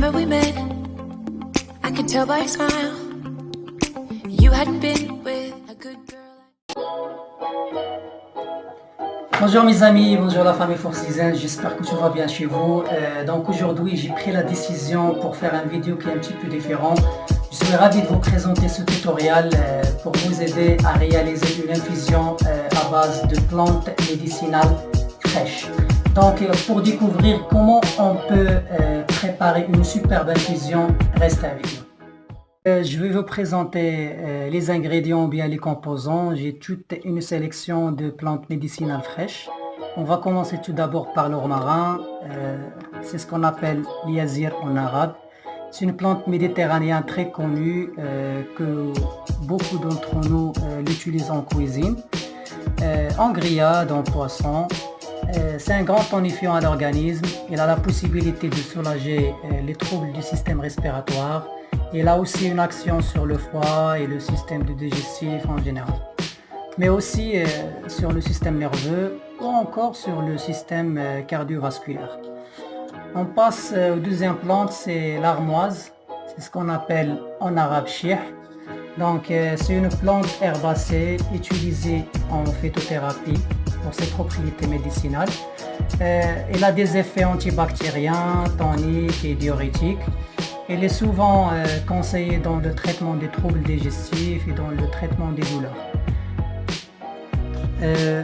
Remember we met, I could tell by your smile, you hadn't been with a good girl. Bonjour mes amis, bonjour la famille Four Seasons, j'espère que tout va bien chez vous. Donc aujourd'hui j'ai pris la décision pour faire une vidéo qui est un petit peu différente. Je suis ravi de vous présenter ce tutoriel pour vous aider à réaliser une infusion à base de plantes médicinales fraîches. Donc pour découvrir comment on peut préparer une superbe infusion, restez avec nous. Je vais vous présenter les ingrédients ou bien les composants. J'ai toute une sélection de plantes médicinales fraîches. On va commencer tout d'abord par le romarin. C'est ce qu'on appelle l'yazir en arabe. C'est une plante méditerranéenne très connue que beaucoup d'entre nous l'utilisent en cuisine, en grillade, en poisson. C'est un grand tonifiant à l'organisme. Il a la possibilité de soulager les troubles du système respiratoire. Il a aussi une action sur le foie et le système digestif en général, mais aussi sur le système nerveux ou encore sur le système cardiovasculaire. On passe aux deuxième plante, c'est l'armoise. C'est ce qu'on appelle en arabe chih. Donc c'est une plante herbacée utilisée en phytothérapie pour ses propriétés médicinales. Elle a des effets antibactériens, toniques et diurétiques. Elle est souvent conseillée dans le traitement des troubles digestifs et dans le traitement des douleurs.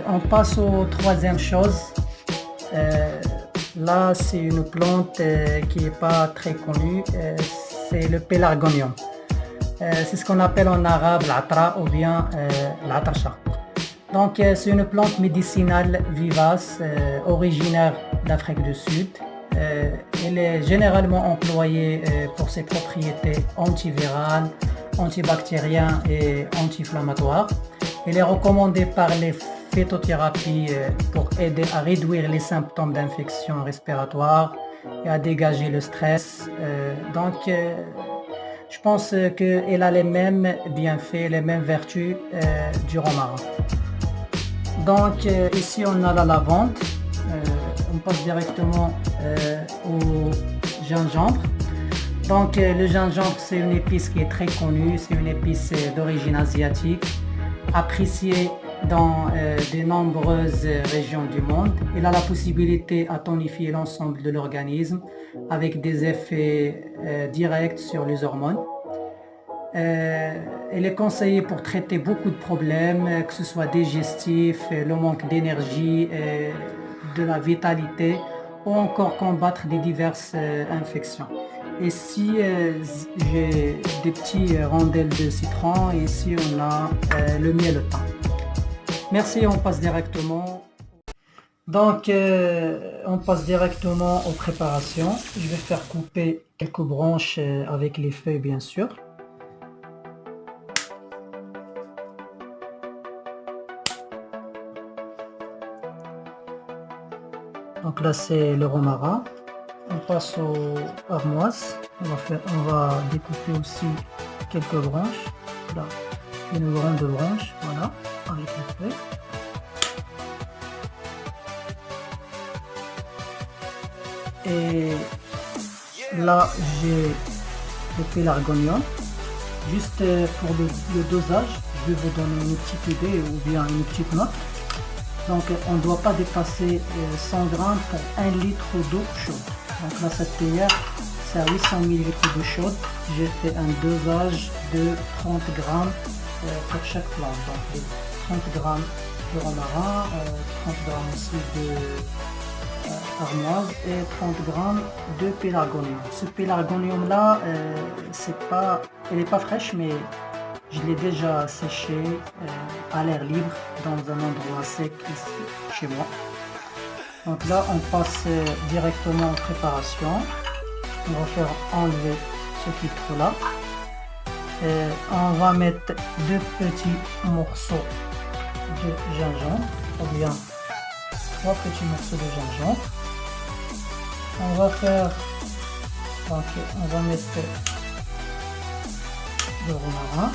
On passe aux troisième chose. Là, c'est une plante qui n'est pas très connue. C'est le pélargonium. C'est ce qu'on appelle en arabe l'atra ou bien l'atasha. Donc, c'est une plante médicinale vivace originaire d'Afrique du Sud. Elle est généralement employée pour ses propriétés antivirales, antibactériennes et anti-inflammatoires. Elle est recommandée par les phytothérapies pour aider à réduire les symptômes d'infection respiratoire et à dégager le stress. Je pense qu'elle a les mêmes bienfaits, les mêmes vertus du romarin. Donc ici on a la lavande. On passe directement au gingembre. Donc le gingembre, c'est une épice qui est très connue, c'est une épice d'origine asiatique, appréciée dans de nombreuses régions du monde. Il a la possibilité à tonifier l'ensemble de l'organisme avec des effets directs sur les hormones. Elle est conseillée pour traiter beaucoup de problèmes, que ce soit digestif, le manque d'énergie, de la vitalité ou encore combattre des diverses infections. Ici j'ai des petits rondelles de citron et ici on a le mielletin. Merci, on passe directement. Donc on passe directement aux préparations. Je vais faire couper quelques branches avec les feuilles bien sûr. Donc là c'est le romarin. On passe aux armoises. On va découper aussi quelques branches. Là, une grande branche, voilà, avec les feuilles. Et là j'ai le pélargonium. Juste pour le dosage, je vais vous donner une petite idée ou bien une petite note. Donc on ne doit pas dépasser 100 grammes pour 1 litre d'eau chaude. Donc là cette théière c'est à 800 ml d'eau chaude. J'ai fait un dosage de 30 grammes pour chaque plante. Donc 30 grammes de romarin, 30 grammes aussi de armoise et 30 grammes de pélargonium. Ce pélargonium là, elle n'est pas fraîche mais je l'ai déjà séché à l'air libre dans un endroit sec ici chez moi. Donc là on passe directement en préparation. On va faire enlever ce filtre là. On va mettre 2 petits morceaux de gingembre ou bien 3 petits morceaux de gingembre. On va mettre le romarin.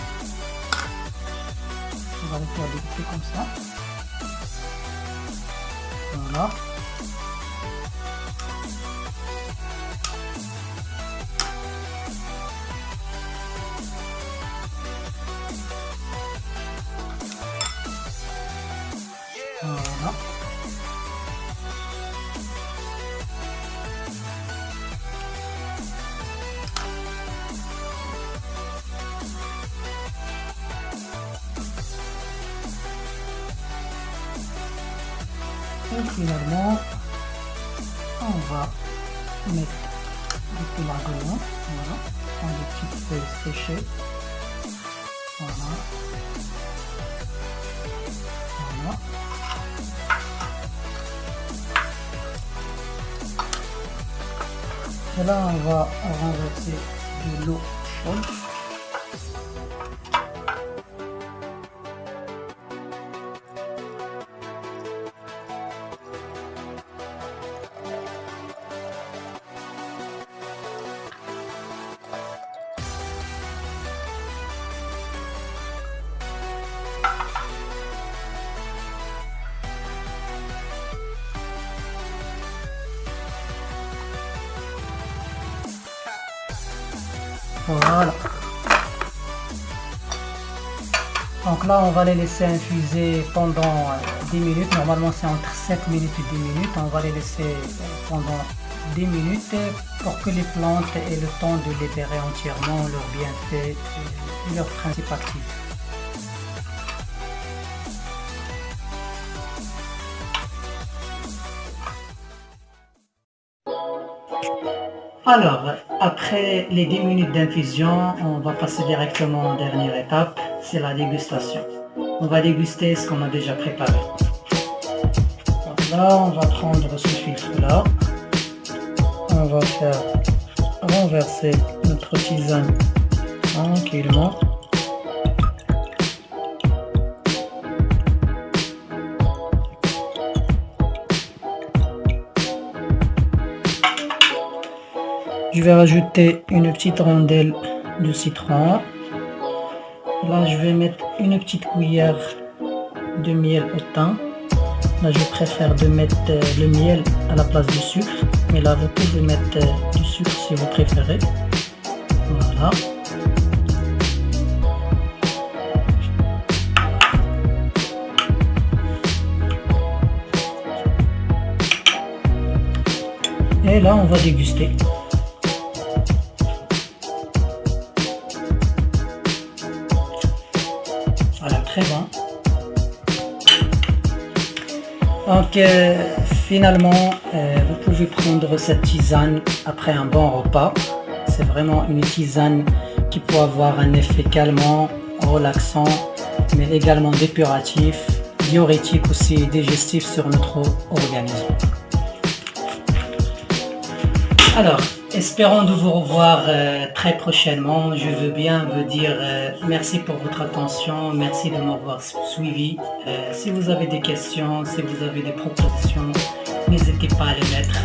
On va le faire découper comme ça. Voilà. Voilà. Et finalement, on va mettre du pélargonon, voilà, dans des petites feuilles séchées. Voilà. Voilà. Et là, on va renverser de l'eau chaude. Voilà. Donc là, on va les laisser infuser pendant 10 minutes. Normalement, c'est entre 7 minutes et 10 minutes. On va les laisser pendant 10 minutes pour que les plantes aient le temps de libérer entièrement leurs bienfaits et leurs principes actifs. Alors, après les 10 minutes d'infusion, on va passer directement en dernière étape, c'est la dégustation. On va déguster ce qu'on a déjà préparé. Donc là, on va prendre ce filtre-là. On va faire renverser notre tisane tranquillement. Je vais rajouter une petite rondelle de citron. Là, je vais mettre une petite cuillère de miel au thym. Là, je préfère de mettre le miel à la place du sucre. Mais là, vous pouvez mettre du sucre si vous préférez. Voilà. Et là, on va déguster. Voilà, très bon. Donc finalement, vous pouvez prendre cette tisane après un bon repas. C'est vraiment une tisane qui peut avoir un effet calmant, relaxant, mais également dépuratif, diurétique aussi, digestif sur notre organisme. Alors, espérons de vous revoir très prochainement. Je veux bien vous dire merci pour votre attention, merci de m'avoir suivi. Si vous avez des questions, si vous avez des propositions, n'hésitez pas à les mettre.